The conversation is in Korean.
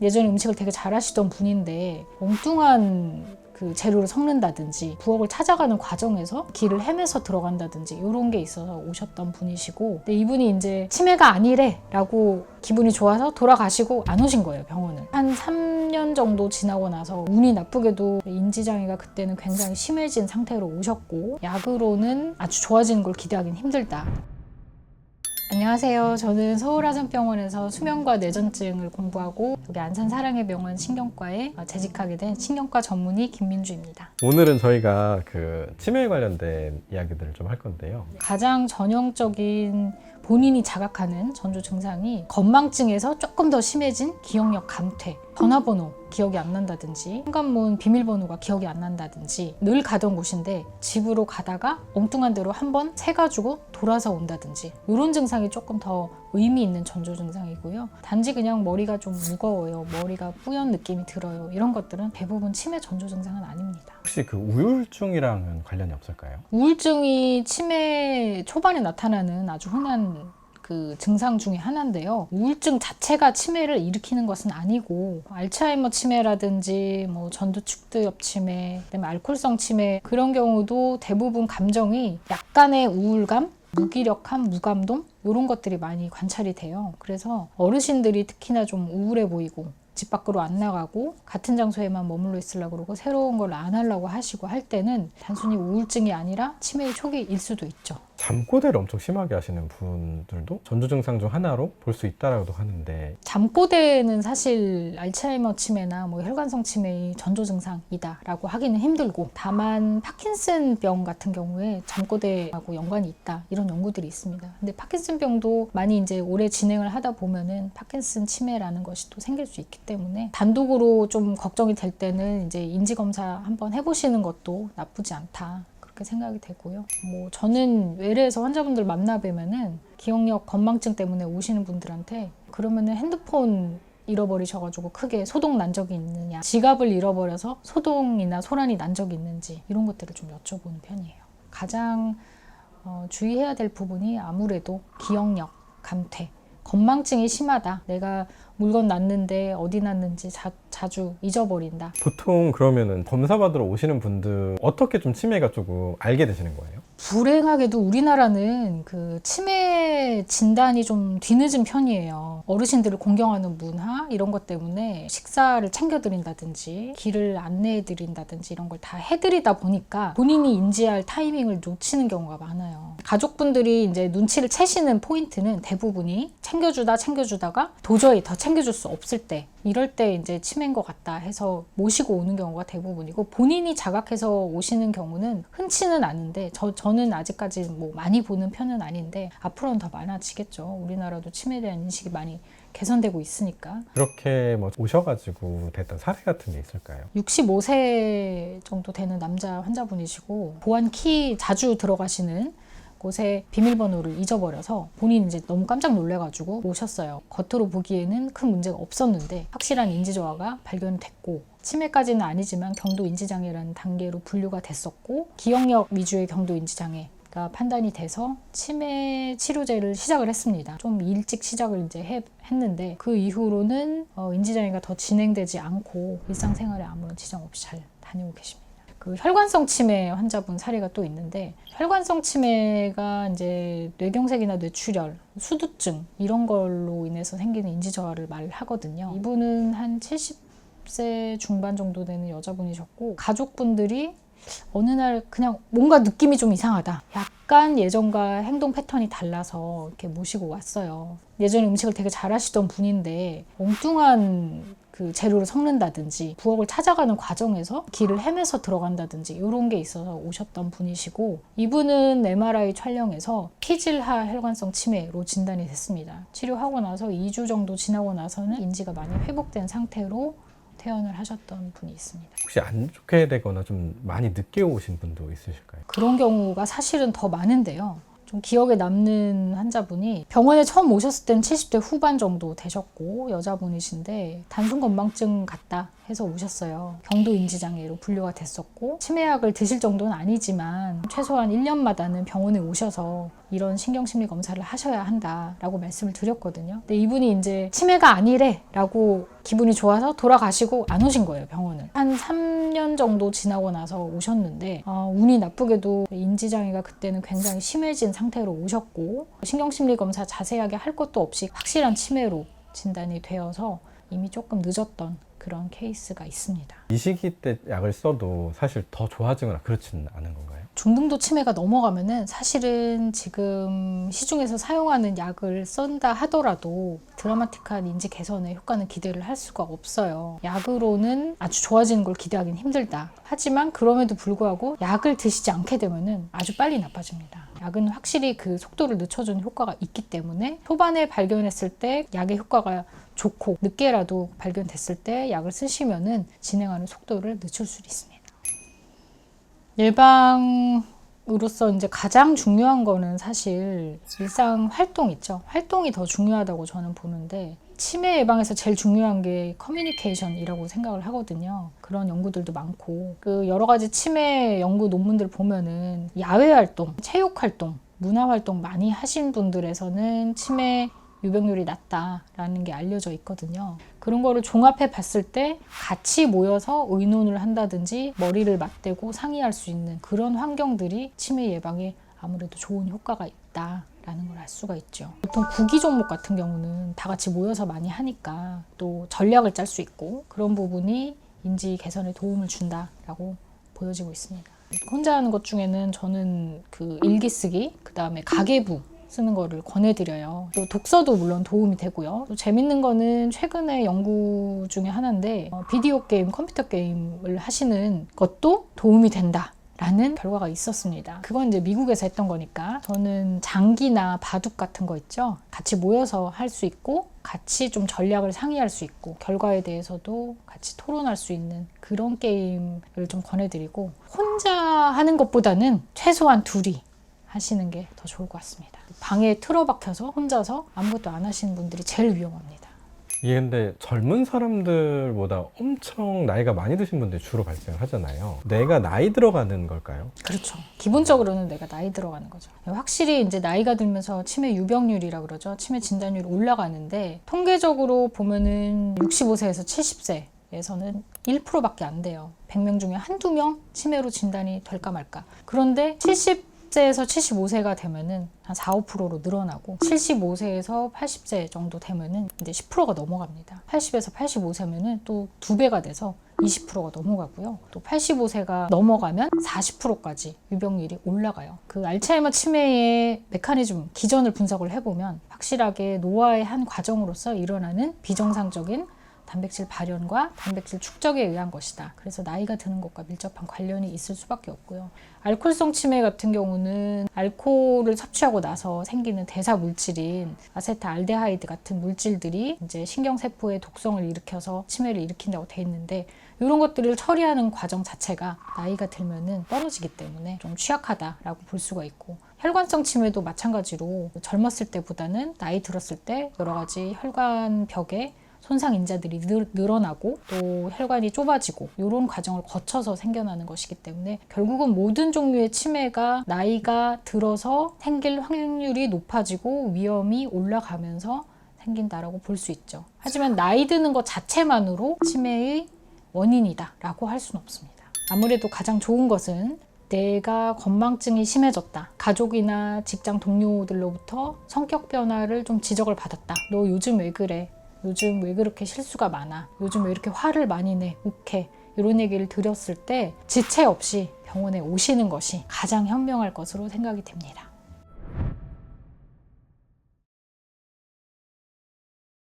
예전에 음식을 되게 잘하시던 분인데 엉뚱한 그 재료를 섞는다든지 부엌을 찾아가는 과정에서 길을 헤매서 들어간다든지 이런 게 있어서 오셨던 분이시고, 근데 이분이 이제 치매가 아니래 라고 기분이 좋아서 돌아가시고 안 오신 거예요, 병원을. 한 3년 정도 지나고 나서 운이 나쁘게도 인지장애가 그때는 굉장히 심해진 상태로 오셨고, 약으로는 아주 좋아지는 걸 기대하기는 힘들다. 안녕하세요. 저는 서울하산병원에서 수면과 뇌전증을 공부하고 여기 안산사랑의병원 신경과에 재직하게 된 신경과 전문의 김민주입니다. 오늘은 저희가 그 치매에 관련된 이야기들을 좀 할 건데요. 가장 전형적인 본인이 자각하는 전조 증상이 건망증에서 조금 더 심해진 기억력 감퇴, 전화번호 기억이 안 난다든지, 현관문 비밀번호가 기억이 안 난다든지, 늘 가던 곳인데 집으로 가다가 엉뚱한 데로 한번 새가지고 돌아서 온다든지, 이런 증상이 조금 더 의미 있는 전조 증상이고요. 단지 그냥 머리가 좀 무거워요, 머리가 뿌연 느낌이 들어요, 이런 것들은 대부분 치매 전조 증상은 아닙니다. 혹시 그 우울증이랑은 관련이 없을까요? 우울증이 치매 초반에 나타나는 아주 흔한 그 증상 중에 하나인데요. 우울증 자체가 치매를 일으키는 것은 아니고, 알츠하이머 치매라든지 뭐 전두축두엽 치매, 그다음에 알코올성 치매, 그런 경우도 대부분 감정이 약간의 우울감, 무기력함, 무감동, 이런 것들이 많이 관찰이 돼요. 그래서 어르신들이 특히나 좀 우울해 보이고 집 밖으로 안 나가고 같은 장소에만 머물러 있으려고 그러고 새로운 걸 안 하려고 하시고 할 때는 단순히 우울증이 아니라 치매의 초기일 수도 있죠. 잠꼬대를 엄청 심하게 하시는 분들도 전조 증상 중 하나로 볼 수 있다라고도 하는데, 잠꼬대는 사실 알츠하이머 치매나 뭐 혈관성 치매의 전조 증상이다라고 하기는 힘들고, 다만 파킨슨병 같은 경우에 잠꼬대하고 연관이 있다, 이런 연구들이 있습니다. 근데 파킨슨병도 많이 이제 오래 진행을 하다 보면은 파킨슨 치매라는 것이 또 생길 수 있기 때문에 단독으로 좀 걱정이 될 때는 이제 인지 검사 한번 해보시는 것도 나쁘지 않다, 그렇게 생각이 되고요. 뭐 저는 외래에서 환자분들 만나 뵈면은 기억력 건망증 때문에 오시는 분들한테 그러면은 핸드폰 잃어버리셔가지고 크게 소동 난 적이 있느냐, 지갑을 잃어버려서 소동이나 소란이 난 적이 있는지, 이런 것들을 좀 여쭤보는 편이에요. 가장 주의해야 될 부분이 아무래도 기억력 감퇴, 건망증이 심하다, 내가 물건 놨는데 어디 놨는지 자주 잊어버린다. 보통 그러면은 검사 받으러 오시는 분들 어떻게 좀 치매가 조금 알게 되시는 거예요? 불행하게도 우리나라는 그 치매 진단이 좀 뒤늦은 편이에요. 어르신들을 공경하는 문화, 이런 것 때문에 식사를 챙겨드린다든지 길을 안내해드린다든지 이런 걸 다 해드리다 보니까 본인이 인지할 타이밍을 놓치는 경우가 많아요. 가족분들이 이제 눈치를 채시는 포인트는 대부분이 챙겨주다가 도저히 더 챙겨줄 수 없을 때, 이럴 때 이제 치매인 것 같다 해서 모시고 오는 경우가 대부분이고, 본인이 자각해서 오시는 경우는 흔치는 않은데 저는 아직까지 뭐 많이 보는 편은 아닌데 앞으로는 더 많아지겠죠. 우리나라도 치매에 대한 인식이 많이 개선되고 있으니까. 그렇게 뭐 오셔가지고 됐던 사례 같은 게 있을까요? 65세 정도 되는 남자 환자분이시고, 보안 키 자주 들어가시는 곳에 비밀번호를 잊어버려서 본인이 이제 너무 깜짝 놀래가지고 오셨어요. 겉으로 보기에는 큰 문제가 없었는데 확실한 인지저하가 발견됐고, 치매까지는 아니지만 경도 인지장애라는 단계로 분류가 됐었고, 기억력 위주의 경도 인지장애가 판단이 돼서 치매 치료제를 시작을 했습니다. 좀 일찍 시작을 이제 했는데 그 이후로는 인지장애가 더 진행되지 않고 일상생활에 아무런 지장 없이 잘 다니고 계십니다. 그 혈관성 치매 환자분 사례가 또 있는데, 혈관성 치매가 이제 뇌경색이나 뇌출혈, 수두증 이런 걸로 인해서 생기는 인지저하를 말하거든요. 이분은 한 70세 중반 정도 되는 여자분이셨고, 가족분들이 어느 날 그냥 뭔가 느낌이 좀 이상하다, 약간 예전과 행동 패턴이 달라서 이렇게 모시고 왔어요. 예전에 음식을 되게 잘하시던 분인데 엉뚱한 그 재료를 섞는다든지, 부엌을 찾아가는 과정에서 길을 헤매서 들어간다든지, 이런 게 있어서 오셨던 분이시고, 이분은 MRI 촬영에서 피질하 혈관성 치매로 진단이 됐습니다. 치료하고 나서 2주 정도 지나고 나서는 인지가 많이 회복된 상태로 퇴원을 하셨던 분이 있습니다. 혹시 안 좋게 되거나 좀 많이 늦게 오신 분도 있으실까요? 그런 경우가 사실은 더 많은데요. 좀 기억에 남는 환자분이 병원에 처음 오셨을 때는 70대 후반 정도 되셨고 여자분이신데 단순 건망증 같다, 해서 오셨어요. 경도인지장애로 분류가 됐었고 치매약을 드실 정도는 아니지만 최소한 1년마다는 병원에 오셔서 이런 신경심리 검사를 하셔야 한다라고 말씀을 드렸거든요. 근데 이분이 이제 치매가 아니래 라고 기분이 좋아서 돌아가시고 안 오신 거예요, 병원을. 한 3년 정도 지나고 나서 오셨는데 운이 나쁘게도 인지장애가 그때는 굉장히 심해진 상태로 오셨고 신경심리 검사 자세하게 할 것도 없이 확실한 치매로 진단이 되어서 이미 조금 늦었던 그런 케이스가 있습니다. 이 시기 때 약을 써도 사실 더 좋아지거나 그렇지는 않은 건가요? 중등도 치매가 넘어가면은 사실은 지금 시중에서 사용하는 약을 쓴다 하더라도 드라마틱한 인지 개선의 효과는 기대를 할 수가 없어요. 약으로는 아주 좋아지는 걸 기대하기는 힘들다. 하지만 그럼에도 불구하고 약을 드시지 않게 되면은 아주 빨리 나빠집니다. 약은 확실히 그 속도를 늦춰주는 효과가 있기 때문에 초반에 발견했을 때 약의 효과가 좋고 늦게라도 발견됐을 때 약을 쓰시면은 진행하는 속도를 늦출 수 있습니다. 예방으로서 이제 가장 중요한 거는 사실 일상 활동 있죠. 활동이 더 중요하다고 저는 보는데 치매 예방에서 제일 중요한 게 커뮤니케이션이라고 생각을 하거든요. 그런 연구들도 많고 그 여러 가지 치매 연구 논문들 보면은 야외 활동, 체육 활동, 문화 활동 많이 하신 분들에서는 치매 유병률이 낮다라는 게 알려져 있거든요. 그런 거를 종합해 봤을 때 같이 모여서 의논을 한다든지 머리를 맞대고 상의할 수 있는 그런 환경들이 치매 예방에 아무래도 좋은 효과가 있다라는 걸 알 수가 있죠. 보통 구기 종목 같은 경우는 다 같이 모여서 많이 하니까 또 전략을 짤 수 있고 그런 부분이 인지 개선에 도움을 준다라고 보여지고 있습니다. 혼자 하는 것 중에는 저는 그 일기 쓰기, 그 다음에 가계부 쓰는 거를 권해드려요. 또 독서도 물론 도움이 되고요. 또 재밌는 거는 최근에 연구 중에 하나인데 비디오 게임, 컴퓨터 게임을 하시는 것도 도움이 된다라는 결과가 있었습니다. 그건 이제 미국에서 했던 거니까 저는 장기나 바둑 같은 거 있죠. 같이 모여서 할 수 있고 같이 좀 전략을 상의할 수 있고 결과에 대해서도 같이 토론할 수 있는 그런 게임을 좀 권해드리고 혼자 하는 것보다는 최소한 둘이 하시는 게 더 좋을 것 같습니다. 방에 틀어박혀서 혼자서 아무것도 안 하시는 분들이 제일 위험합니다. 이게 근데 젊은 사람들보다 엄청 나이가 많이 드신 분들이 주로 발생하잖아요. 내가 나이 들어가는 걸까요? 그렇죠. 기본적으로는 내가 나이 들어가는 거죠. 확실히 이제 나이가 들면서 치매 유병률이라 그러죠. 치매 진단율이 올라가는데 통계적으로 보면은 65세에서 70세에서는 1%밖에 안 돼요. 100명 중에 한두 명 치매로 진단이 될까 말까. 그런데 70세에서 75세가 되면은 한 4, 5%로 늘어나고 75세에서 80세 정도 되면은 이제 10%가 넘어갑니다. 80에서 85세면은 또 2배가 돼서 20%가 넘어가고요. 또 85세가 넘어가면 40%까지 유병률이 올라가요. 그 알츠하이머 치매의 메커니즘, 기전을 분석을 해보면 확실하게 노화의 한 과정으로서 일어나는 비정상적인 단백질 발현과 단백질 축적에 의한 것이다. 그래서 나이가 드는 것과 밀접한 관련이 있을 수밖에 없고요. 알코올성 치매 같은 경우는 알코올을 섭취하고 나서 생기는 대사 물질인 아세트알데하이드 같은 물질들이 이제 신경세포의 독성을 일으켜서 치매를 일으킨다고 돼 있는데 이런 것들을 처리하는 과정 자체가 나이가 들면은 떨어지기 때문에 좀 취약하다라고 볼 수가 있고 혈관성 치매도 마찬가지로 젊었을 때보다는 나이 들었을 때 여러 가지 혈관벽에 손상 인자들이 늘어나고 또 혈관이 좁아지고 이런 과정을 거쳐서 생겨나는 것이기 때문에 결국은 모든 종류의 치매가 나이가 들어서 생길 확률이 높아지고 위험이 올라가면서 생긴다라고 볼 수 있죠. 하지만 나이 드는 것 자체만으로 치매의 원인이다 라고 할 수는 없습니다. 아무래도 가장 좋은 것은 내가 건망증이 심해졌다. 가족이나 직장 동료들로부터 성격 변화를 좀 지적을 받았다. 너 요즘 왜 그래? 요즘 왜 그렇게 실수가 많아? 요즘 왜 이렇게 화를 많이 내? 욱해? 이런 얘기를 들었을 때 지체 없이 병원에 오시는 것이 가장 현명할 것으로 생각이 됩니다.